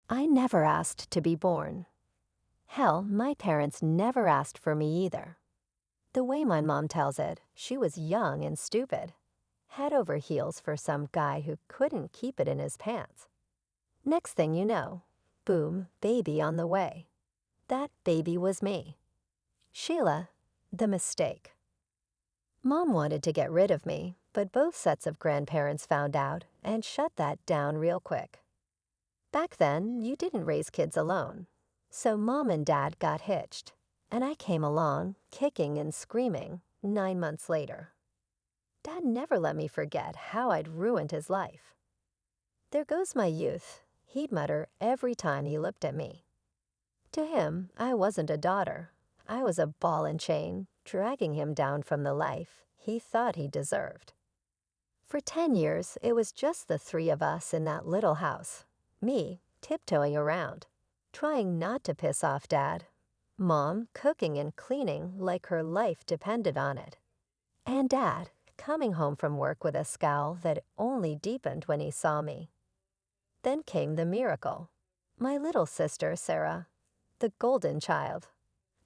I never asked to be born. Hell, my parents never asked for me either. The way my mom tells it, she was young and stupid, head over heels for some guy who couldn't keep it in his pants. Next thing you know, boom, baby on the way. That baby was me. Sheila, the mistake. Mom wanted to get rid of me, but both sets of grandparents found out and shut that down real quick. Back then, you didn't raise kids alone. So Mom and Dad got hitched, and I came along, kicking and screaming, 9 months later. Dad never let me forget how I'd ruined his life. "There goes my youth," he'd mutter every time he looked at me. To him, I wasn't a daughter. I was a ball and chain, dragging him down from the life he thought he deserved. For 10 years, it was just the three of us in that little house, me tiptoeing around, trying not to piss off Dad, Mom cooking and cleaning like her life depended on it, and Dad coming home from work with a scowl that only deepened when he saw me. Then came the miracle. My little sister, Sarah, the golden child,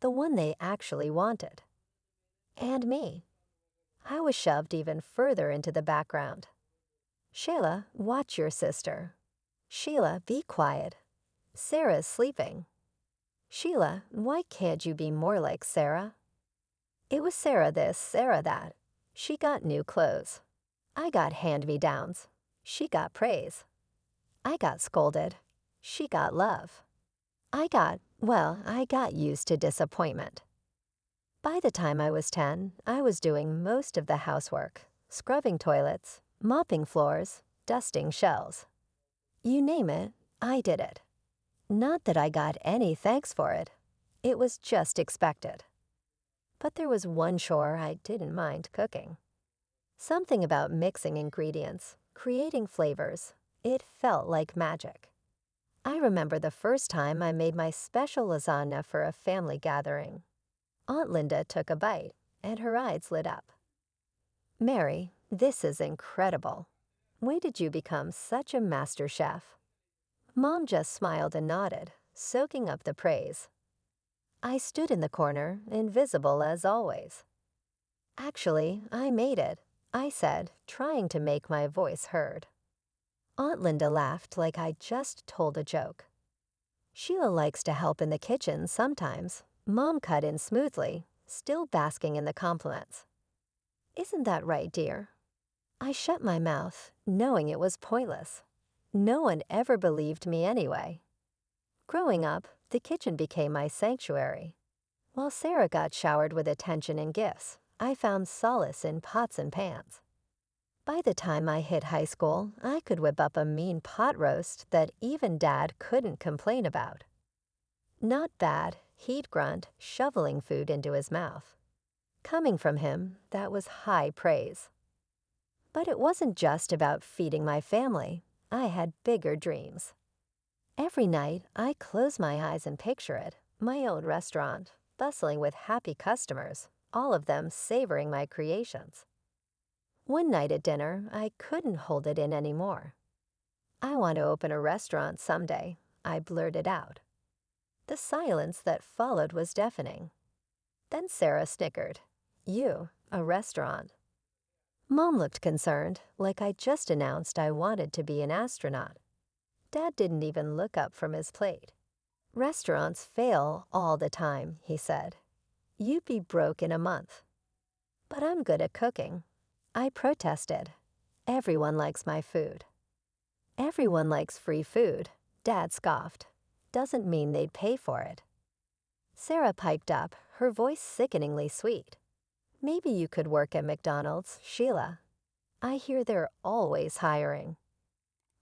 the one they actually wanted. And me. I was shoved even further into the background. "Sheila, watch your sister. Sheila, be quiet. Sarah's sleeping. Sheila, why can't you be more like Sarah?" It was Sarah this, Sarah that. She got new clothes. I got hand-me-downs. She got praise. I got scolded. She got love. I got used to disappointment. By the time I was 10, I was doing most of the housework, scrubbing toilets, mopping floors, dusting shelves. You name it, I did it. Not that I got any thanks for it. It was just expected. But there was one chore I didn't mind cooking. Something about mixing ingredients, creating flavors. It felt like magic. I remember the first time I made my special lasagna for a family gathering. Aunt Linda took a bite, and her eyes lit up. "Mary, this is incredible. When did you become such a master chef?" Mom just smiled and nodded, soaking up the praise. I stood in the corner, invisible as always. "Actually, I made it," I said, trying to make my voice heard. Aunt Linda laughed like I just told a joke. "Sheila likes to help in the kitchen sometimes," Mom cut in smoothly, still basking in the compliments. "Isn't that right, dear?" I shut my mouth, knowing it was pointless. No one ever believed me anyway. Growing up, the kitchen became my sanctuary. While Sarah got showered with attention and gifts, I found solace in pots and pans. By the time I hit high school, I could whip up a mean pot roast that even Dad couldn't complain about. "Not bad," he'd grunt, shoveling food into his mouth. Coming from him, that was high praise. But it wasn't just about feeding my family. I had bigger dreams. Every night, I close my eyes and picture it, my own restaurant, bustling with happy customers, all of them savoring my creations. One night at dinner, I couldn't hold it in anymore. "I want to open a restaurant someday," I blurted out. The silence that followed was deafening. Then Sarah snickered. "You, a restaurant?" Mom looked concerned, like I just announced I wanted to be an astronaut. Dad didn't even look up from his plate. "Restaurants fail all the time," he said. "You'd be broke in a month." "But I'm good at cooking." I protested. "Everyone likes my food." "Everyone likes free food," Dad scoffed. "Doesn't mean they'd pay for it." Sarah piped up, her voice sickeningly sweet. "Maybe you could work at McDonald's, Sheila. I hear they're always hiring."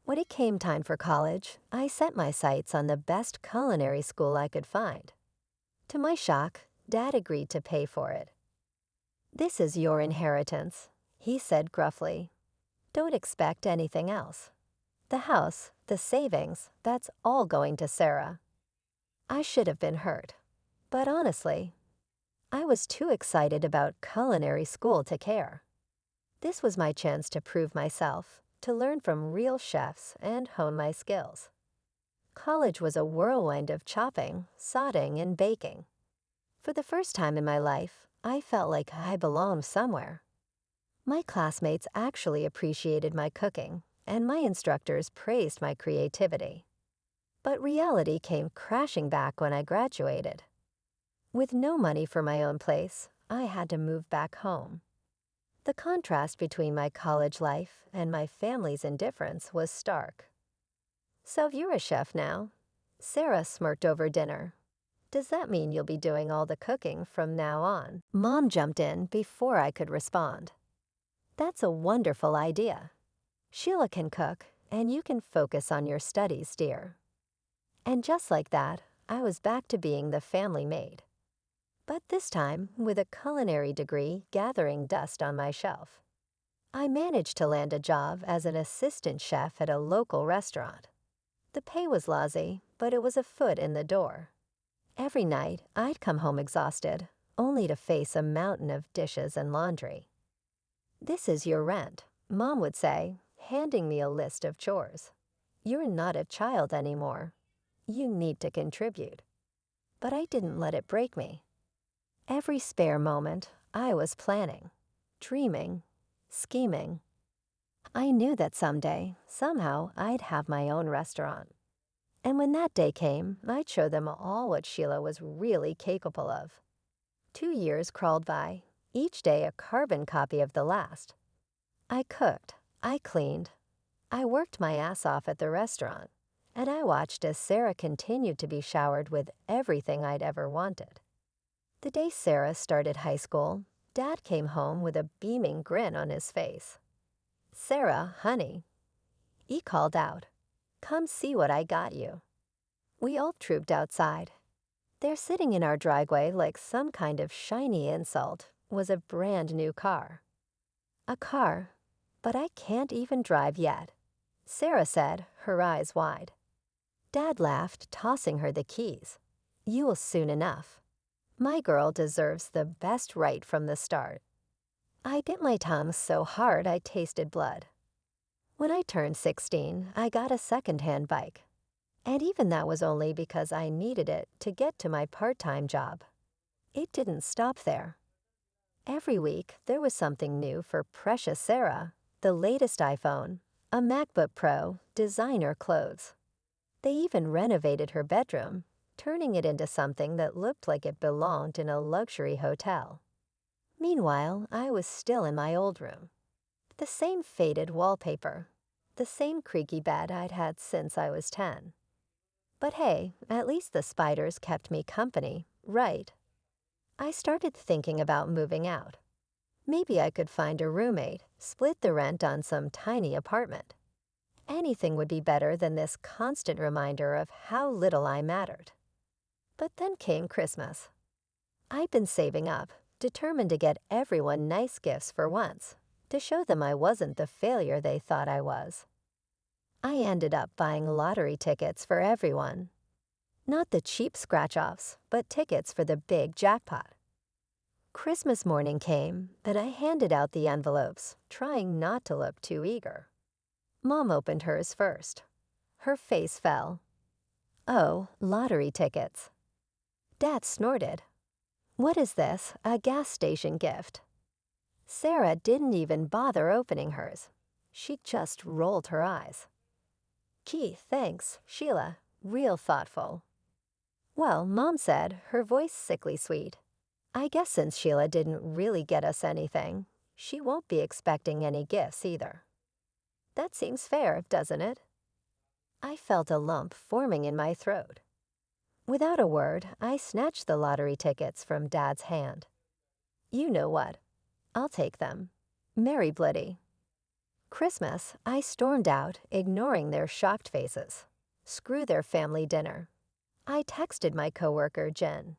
When it came time for college, I set my sights on the best culinary school I could find. To my shock, Dad agreed to pay for it. "This is your inheritance," he said gruffly. "Don't expect anything else. The house, the savings, that's all going to Sarah." I should have been hurt. But honestly, I was too excited about culinary school to care. This was my chance to prove myself, to learn from real chefs and hone my skills. College was a whirlwind of chopping, sodding, and baking. For the first time in my life, I felt like I belonged somewhere. My classmates actually appreciated my cooking, and my instructors praised my creativity. But reality came crashing back when I graduated. With no money for my own place, I had to move back home. The contrast between my college life and my family's indifference was stark. "So you're a chef now?" Sarah smirked over dinner. "Does that mean you'll be doing all the cooking from now on?" Mom jumped in before I could respond. "That's a wonderful idea. Sheila can cook, and you can focus on your studies, dear." And just like that, I was back to being the family maid. But this time, with a culinary degree gathering dust on my shelf. I managed to land a job as an assistant chef at a local restaurant. The pay was lousy, but it was a foot in the door. Every night, I'd come home exhausted, only to face a mountain of dishes and laundry. "This is your rent," Mom would say, handing me a list of chores. "You're not a child anymore. You need to contribute." But I didn't let it break me. Every spare moment, I was planning, dreaming, scheming. I knew that someday, somehow, I'd have my own restaurant. And when that day came, I'd show them all what Sheila was really capable of. 2 years crawled by, each day a carbon copy of the last. I cooked, I cleaned, I worked my ass off at the restaurant, and I watched as Sarah continued to be showered with everything I'd ever wanted. The day Sarah started high school, Dad came home with a beaming grin on his face. "Sarah, honey," he called out, "come see what I got you." We all trooped outside. There, sitting in our driveway like some kind of shiny insult, was a brand new car. "A car, but I can't even drive yet," Sarah said, her eyes wide. Dad laughed, tossing her the keys. "You'll soon enough. My girl deserves the best right from the start." I bit my tongue so hard I tasted blood. When I turned 16, I got a second-hand bike. And even that was only because I needed it to get to my part-time job. It didn't stop there. Every week, there was something new for precious Sarah: the latest iPhone, a MacBook Pro, designer clothes. They even renovated her bedroom, turning it into something that looked like it belonged in a luxury hotel. Meanwhile, I was still in my old room. The same faded wallpaper, the same creaky bed I'd had since I was 10. But hey, at least the spiders kept me company, right? I started thinking about moving out. Maybe I could find a roommate, split the rent on some tiny apartment. Anything would be better than this constant reminder of how little I mattered. But then came Christmas. I'd been saving up, determined to get everyone nice gifts for once, to show them I wasn't the failure they thought I was. I ended up buying lottery tickets for everyone. Not the cheap scratch-offs, but tickets for the big jackpot. Christmas morning came, and I handed out the envelopes, trying not to look too eager. Mom opened hers first. Her face fell. "Oh, lottery tickets." Dad snorted. "What is this, a gas station gift?" Sarah didn't even bother opening hers. She just rolled her eyes. "Keith, thanks, Sheila, real thoughtful." "Well," Mom said, her voice sickly sweet, "I guess since Sheila didn't really get us anything, she won't be expecting any gifts either." That seems fair, doesn't it? I felt a lump forming in my throat. Without a word, I snatched the lottery tickets from Dad's hand. "You know what? I'll take them. Merry Blitty." Christmas, I stormed out, ignoring their shocked faces. Screw their family dinner. I texted my coworker, Jen.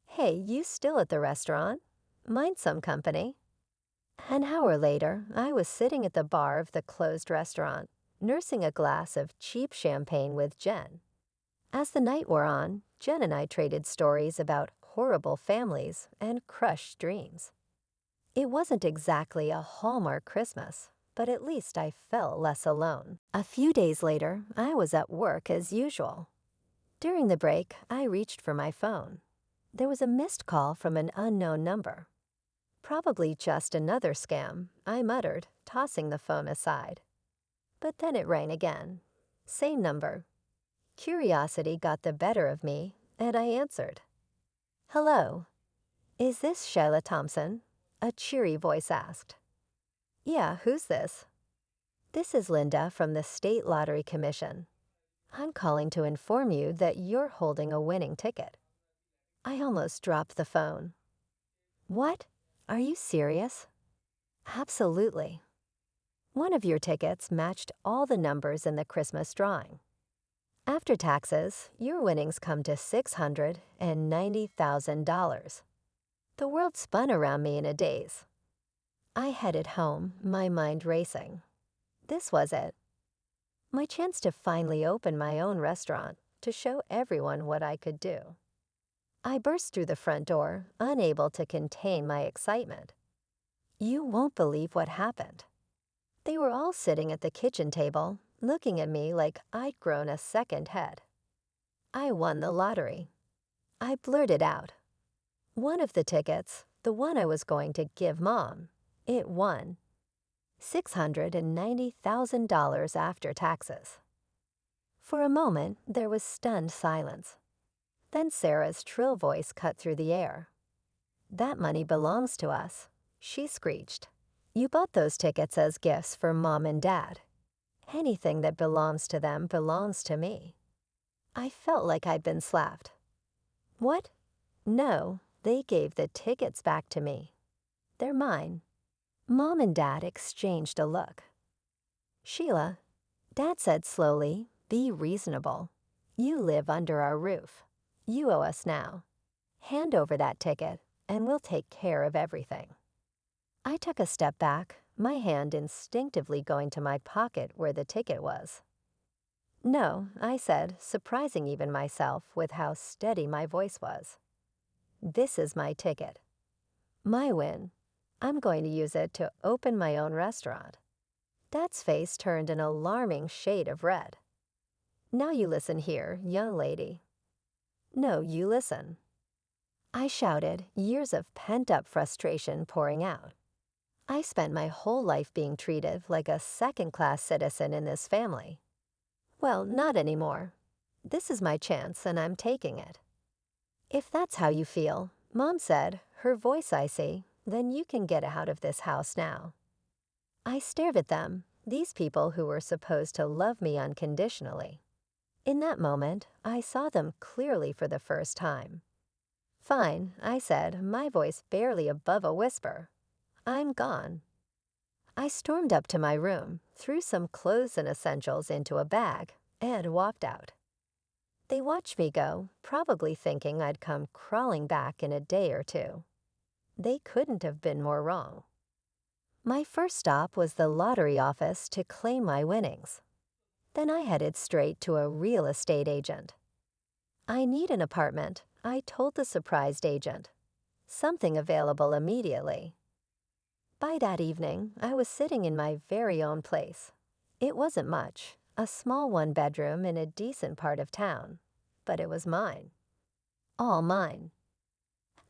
"Hey, you still at the restaurant? Mind some company?" An hour later, I was sitting at the bar of the closed restaurant, nursing a glass of cheap champagne with Jen. As the night wore on, Jen and I traded stories about horrible families and crushed dreams. It wasn't exactly a Hallmark Christmas, but at least I felt less alone. A few days later, I was at work as usual. During the break, I reached for my phone. There was a missed call from an unknown number. Probably just another scam, I muttered, tossing the phone aside. But then it rang again. Same number. Curiosity got the better of me, and I answered. "Hello. Is this Sheila Thompson?" A cheery voice asked. "Yeah, who's this?" "This is Linda from the State Lottery Commission. I'm calling to inform you that you're holding a winning ticket." I almost dropped the phone. "What? Are you serious?" "Absolutely. One of your tickets matched all the numbers in the Christmas drawing. After taxes, your winnings come to $690,000. The world spun around me in a daze. I headed home, my mind racing. This was it. My chance to finally open my own restaurant, to show everyone what I could do. I burst through the front door, unable to contain my excitement. You won't believe what happened. They were all sitting at the kitchen table, looking at me like I'd grown a second head. I won the lottery. I blurted out. One of the tickets, the one I was going to give Mom, it won. $690,000 after taxes. For a moment, there was stunned silence. Then Sarah's shrill voice cut through the air. "That money belongs to us," she screeched. "You bought those tickets as gifts for Mom and Dad. Anything that belongs to them belongs to me." I felt like I'd been slapped. "What?" "No, they gave the tickets back to me. They're mine." Mom and Dad exchanged a look. "Sheila," Dad said slowly, "be reasonable. You live under our roof. You owe us now. Hand over that ticket, and we'll take care of everything." I took a step back, my hand instinctively going to my pocket where the ticket was. "No," I said, surprising even myself with how steady my voice was. "This is my ticket. My win. I'm going to use it to open my own restaurant." Dad's face turned an alarming shade of red. "Now you listen here, young lady." "No, you listen." I shouted, years of pent-up frustration pouring out. I spent my whole life being treated like a second-class citizen in this family. Well, not anymore. This is my chance, and I'm taking it. "If that's how you feel," Mom said, her voice icy, "then you can get out of this house now." I stared at them, these people who were supposed to love me unconditionally. In that moment, I saw them clearly for the first time. "Fine," I said, my voice barely above a whisper. "I'm gone." I stormed up to my room, threw some clothes and essentials into a bag, and walked out. They watched me go, probably thinking I'd come crawling back in a day or two. They couldn't have been more wrong. My first stop was the lottery office to claim my winnings. Then I headed straight to a real estate agent. "I need an apartment," I told the surprised agent. "Something available immediately." By that evening, I was sitting in my very own place. It wasn't much, a small one-bedroom in a decent part of town, but it was mine. All mine.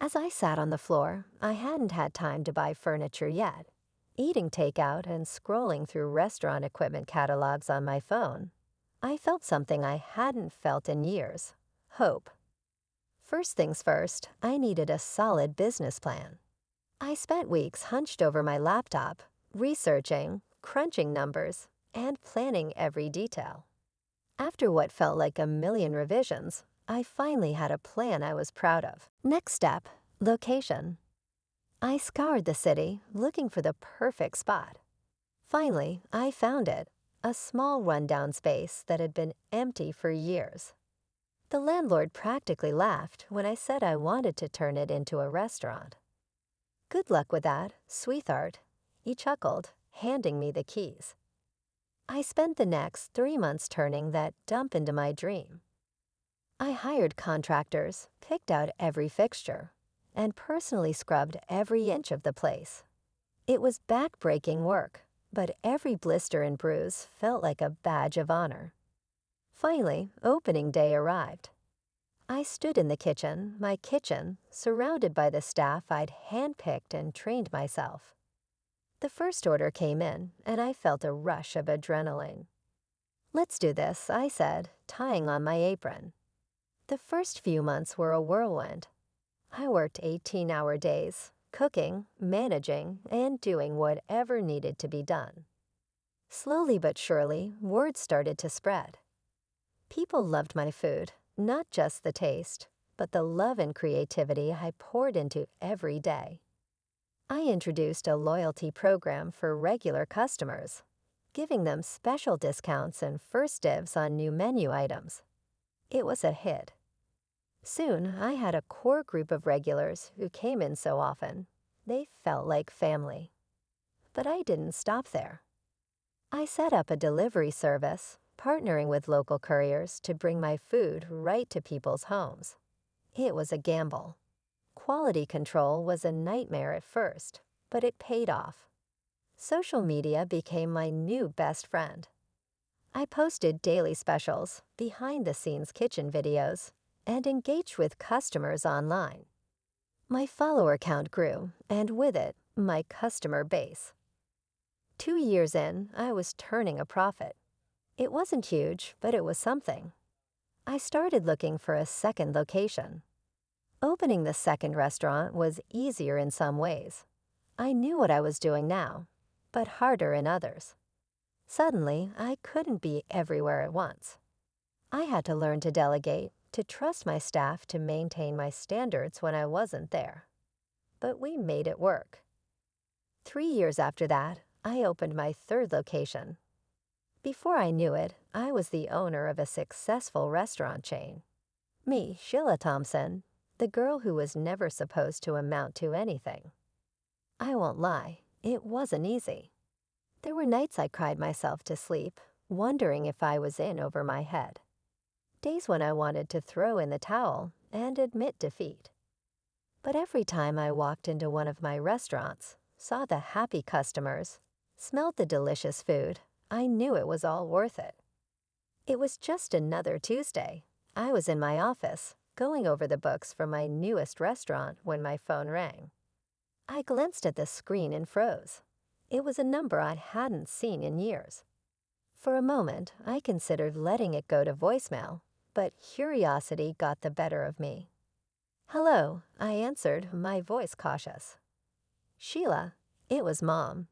As I sat on the floor, I hadn't had time to buy furniture yet. Eating takeout and scrolling through restaurant equipment catalogs on my phone, I felt something I hadn't felt in years: hope. First things first, I needed a solid business plan. I spent weeks hunched over my laptop, researching, crunching numbers, and planning every detail. After what felt like a million revisions, I finally had a plan I was proud of. Next step, location. I scoured the city, looking for the perfect spot. Finally, I found it, a small rundown space that had been empty for years. The landlord practically laughed when I said I wanted to turn it into a restaurant. "Good luck with that, sweetheart," he chuckled, handing me the keys. I spent the next 3 months turning that dump into my dream. I hired contractors, picked out every fixture, and personally scrubbed every inch of the place. It was back-breaking work, but every blister and bruise felt like a badge of honor. Finally, opening day arrived. I stood in the kitchen, my kitchen, surrounded by the staff I'd handpicked and trained myself. The first order came in, and I felt a rush of adrenaline. "Let's do this," I said, tying on my apron. The first few months were a whirlwind. I worked 18-hour days, cooking, managing, and doing whatever needed to be done. Slowly but surely, word started to spread. People loved my food, not just the taste, but the love and creativity I poured into every day. I introduced a loyalty program for regular customers, giving them special discounts and first dibs on new menu items. It was a hit. Soon, I had a core group of regulars who came in so often, they felt like family. But I didn't stop there. I set up a delivery service, partnering with local couriers to bring my food right to people's homes. It was a gamble. Quality control was a nightmare at first, but it paid off. Social media became my new best friend. I posted daily specials, behind-the-scenes kitchen videos, and engaged with customers online. My follower count grew, and with it, my customer base. 2 years in, I was turning a profit. It wasn't huge, but it was something. I started looking for a second location. Opening the second restaurant was easier in some ways. I knew what I was doing now, but harder in others. Suddenly, I couldn't be everywhere at once. I had to learn to delegate, to trust my staff to maintain my standards when I wasn't there. But we made it work. 3 years after that, I opened my third location. Before I knew it, I was the owner of a successful restaurant chain. Me, Sheila Thompson, the girl who was never supposed to amount to anything. I won't lie, it wasn't easy. There were nights I cried myself to sleep, wondering if I was in over my head. Days when I wanted to throw in the towel and admit defeat. But every time I walked into one of my restaurants, saw the happy customers, smelled the delicious food, I knew it was all worth it. It was just another Tuesday. I was in my office, going over the books for my newest restaurant when my phone rang. I glanced at the screen and froze. It was a number I hadn't seen in years. For a moment, I considered letting it go to voicemail, but curiosity got the better of me. "Hello," I answered, my voice cautious. "Sheila," it was Mom.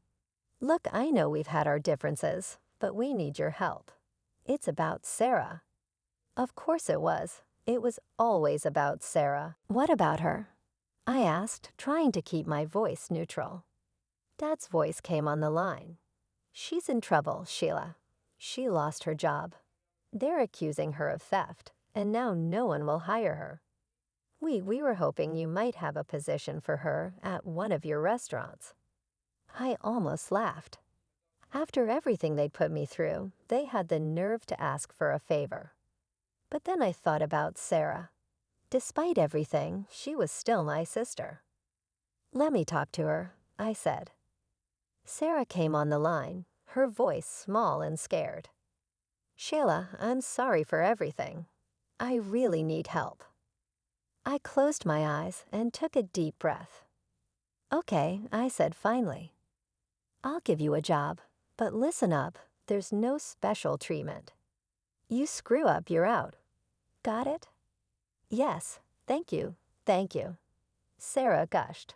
"Look, I know we've had our differences, but we need your help. It's about Sarah." Of course it was. It was always about Sarah. "What about her?" I asked, trying to keep my voice neutral. Dad's voice came on the line. "She's in trouble, Sheila. She lost her job. They're accusing her of theft, and now no one will hire her. We were hoping you might have a position for her at one of your restaurants." I almost laughed. After everything they'd put me through, they had the nerve to ask for a favor. But then I thought about Sarah. Despite everything, she was still my sister. "Let me talk to her," I said. Sarah came on the line, her voice small and scared. "Sheila, I'm sorry for everything. I really need help." I closed my eyes and took a deep breath. "Okay," I said finally. "I'll give you a job, but listen up, there's no special treatment. You screw up, you're out. Got it?" "Yes, thank you, thank you," Sarah gushed.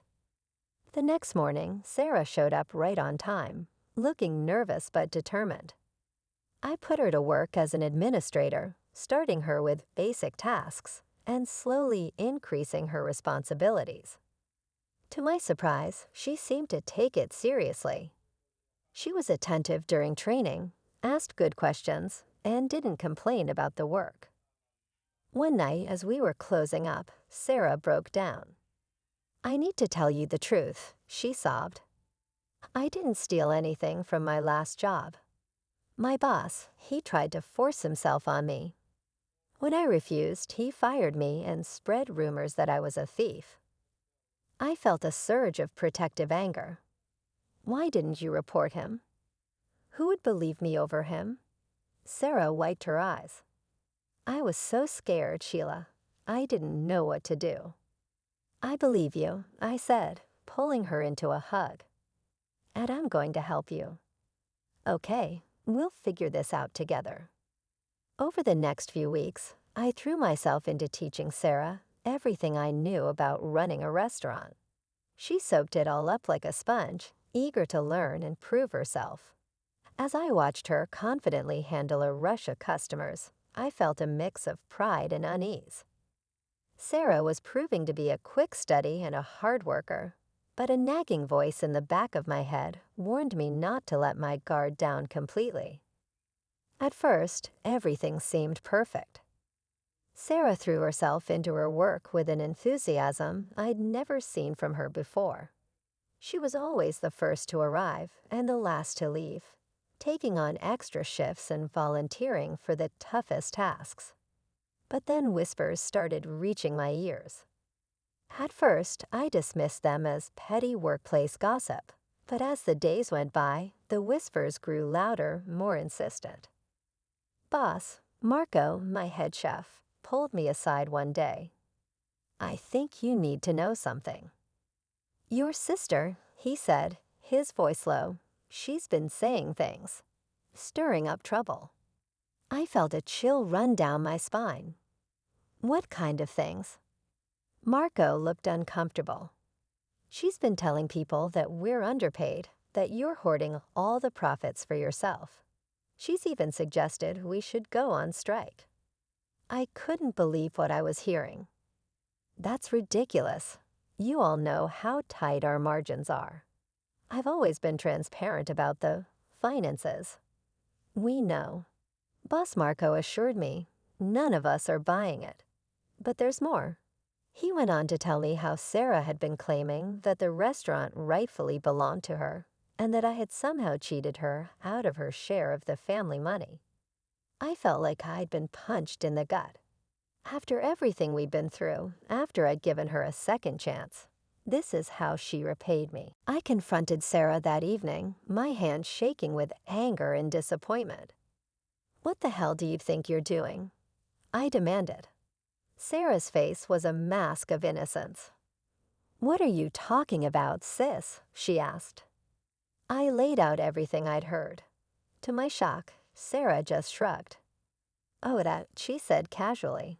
The next morning, Sarah showed up right on time, looking nervous but determined. I put her to work as an administrator, starting her with basic tasks and slowly increasing her responsibilities. To my surprise, she seemed to take it seriously. She was attentive during training, asked good questions, and didn't complain about the work. One night, as we were closing up, Sarah broke down. "I need to tell you the truth," she sobbed. "I didn't steal anything from my last job. My boss, he tried to force himself on me. When I refused, he fired me and spread rumors that I was a thief." I felt a surge of protective anger. "Why didn't you report him?" Who would believe me over him? Sarah wiped her eyes. I was so scared, Sheila. I didn't know what to do. I believe you, I said, pulling her into a hug. And I'm going to help you. Okay, we'll figure this out together. Over the next few weeks, I threw myself into teaching Sarah everything I knew about running a restaurant. She soaked it all up like a sponge, eager to learn and prove herself. As I watched her confidently handle a rush of customers, I felt a mix of pride and unease. Sarah was proving to be a quick study and a hard worker, but a nagging voice in the back of my head warned me not to let my guard down completely. At first, everything seemed perfect. Sarah threw herself into her work with an enthusiasm I'd never seen from her before. She was always the first to arrive and the last to leave, taking on extra shifts and volunteering for the toughest tasks. But then whispers started reaching my ears. At first, I dismissed them as petty workplace gossip, but as the days went by, the whispers grew louder, more insistent. Boss, Marco, my head chef, pulled me aside one day. I think you need to know something. Your sister, he said, his voice low, she's been saying things, stirring up trouble. I felt a chill run down my spine. What kind of things? Marco looked uncomfortable. She's been telling people that we're underpaid, that you're hoarding all the profits for yourself. She's even suggested we should go on strike. I couldn't believe what I was hearing. That's ridiculous. You all know how tight our margins are. I've always been transparent about the finances. We know. Boss Marco assured me none of us are buying it. But there's more. He went on to tell me how Sarah had been claiming that the restaurant rightfully belonged to her and that I had somehow cheated her out of her share of the family money. I felt like I'd been punched in the gut. After everything we'd been through, after I'd given her a second chance, this is how she repaid me. I confronted Sarah that evening, my hands shaking with anger and disappointment. What the hell do you think you're doing? I demanded. Sarah's face was a mask of innocence. What are you talking about, sis? She asked. I laid out everything I'd heard. To my shock, Sarah just shrugged. Oh, that, she said casually.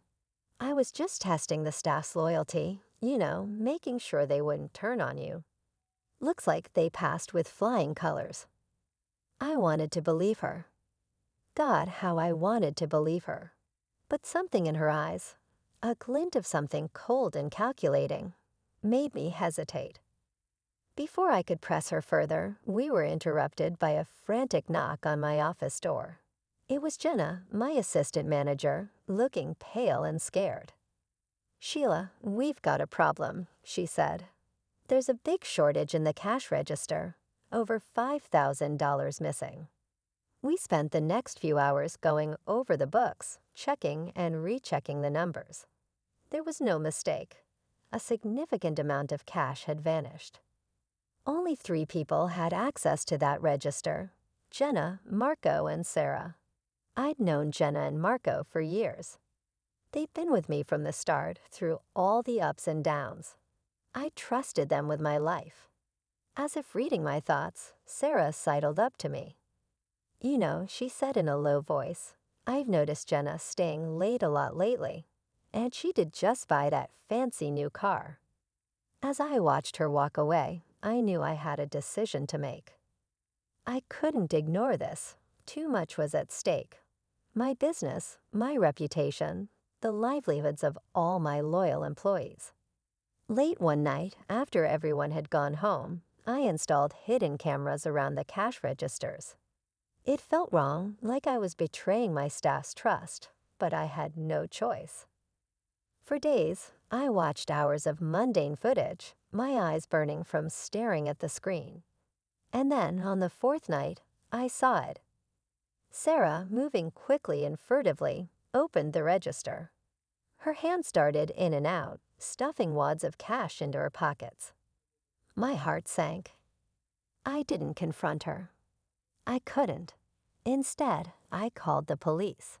I was just testing the staff's loyalty, making sure they wouldn't turn on you. Looks like they passed with flying colors. I wanted to believe her. God, how I wanted to believe her. But something in her eyes, a glint of something cold and calculating, made me hesitate. Before I could press her further, we were interrupted by a frantic knock on my office door. It was Jenna, my assistant manager, looking pale and scared. Sheila, we've got a problem, she said. There's a big shortage in the cash register, over $5,000 missing. We spent the next few hours going over the books, checking and rechecking the numbers. There was no mistake. A significant amount of cash had vanished. Only 3 people had access to that register: Jenna, Marco, and Sarah. I'd known Jenna and Marco for years. They'd been with me from the start, through all the ups and downs. I trusted them with my life. As if reading my thoughts, Sarah sidled up to me. She said in a low voice, I've noticed Jenna staying late a lot lately, and she did just buy that fancy new car. As I watched her walk away, I knew I had a decision to make. I couldn't ignore this. Too much was at stake. My business, my reputation, the livelihoods of all my loyal employees. Late one night, after everyone had gone home, I installed hidden cameras around the cash registers. It felt wrong, like I was betraying my staff's trust, but I had no choice. For days, I watched hours of mundane footage, my eyes burning from staring at the screen. And then, on the 4th night, I saw it. Sarah, moving quickly and furtively, opened the register. Her hands darted in and out, stuffing wads of cash into her pockets. My heart sank. I didn't confront her. I couldn't. Instead, I called the police.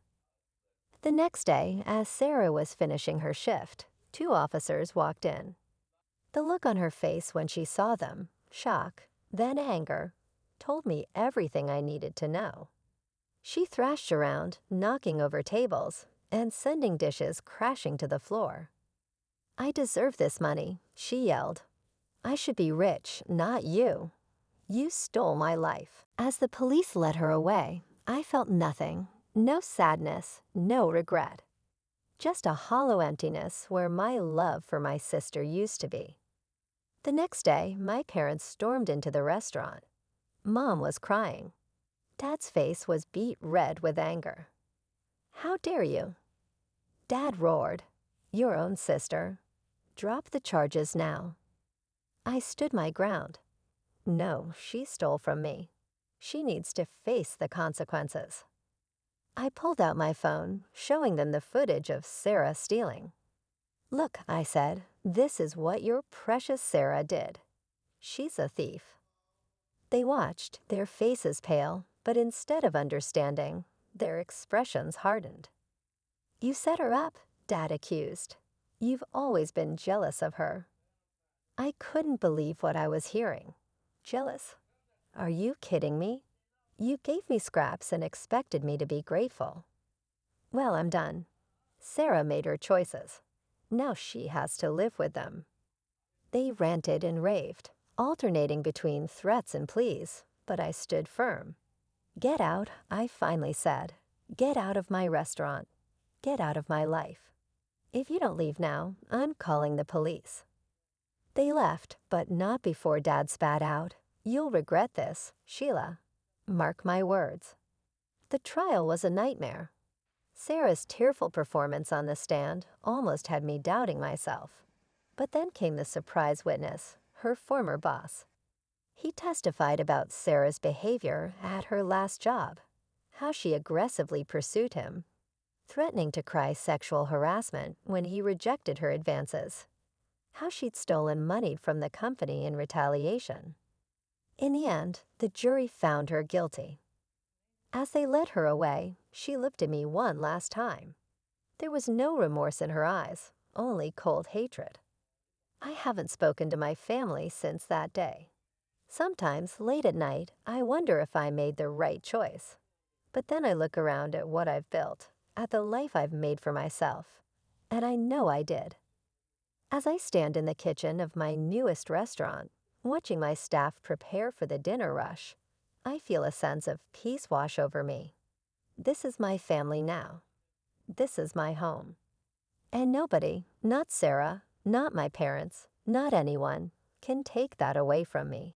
The next day, as Sarah was finishing her shift, two officers walked in. The look on her face when she saw them, shock, then anger, told me everything I needed to know. She thrashed around, knocking over tables and sending dishes crashing to the floor. "I deserve this money," she yelled. "I should be rich, not you. You stole my life." As the police led her away, I felt nothing, no sadness, no regret. Just a hollow emptiness where my love for my sister used to be. The next day, my parents stormed into the restaurant. Mom was crying. Dad's face was beet red with anger. "How dare you?" Dad roared. "Your own sister. Drop the charges now." I stood my ground. No, she stole from me. She needs to face the consequences. I pulled out my phone, showing them the footage of Sarah stealing. "Look," I said, "this is what your precious Sarah did. She's a thief." They watched, their faces pale, but instead of understanding, their expressions hardened. "You set her up," Dad accused. "You've always been jealous of her." I couldn't believe what I was hearing. Jealous? Are you kidding me? You gave me scraps and expected me to be grateful. Well, I'm done. Sarah made her choices. Now she has to live with them. They ranted and raved, alternating between threats and pleas, but I stood firm. "Get out," I finally said. "Get out of my restaurant. Get out of my life. If you don't leave now, I'm calling the police." They left, but not before Dad spat out, "You'll regret this, Sheila. Mark my words." The trial was a nightmare. Sarah's tearful performance on the stand almost had me doubting myself. But then came the surprise witness, her former boss. He testified about Sarah's behavior at her last job, how she aggressively pursued him, threatening to cry sexual harassment when he rejected her advances, how she'd stolen money from the company in retaliation. In the end, the jury found her guilty. As they led her away, she looked at me one last time. There was no remorse in her eyes, only cold hatred. I haven't spoken to my family since that day. Sometimes, late at night, I wonder if I made the right choice. But then I look around at what I've built, at the life I've made for myself, and I know I did. As I stand in the kitchen of my newest restaurant, watching my staff prepare for the dinner rush, I feel a sense of peace wash over me. This is my family now. This is my home. And nobody, not Sarah, not my parents, not anyone, can take that away from me.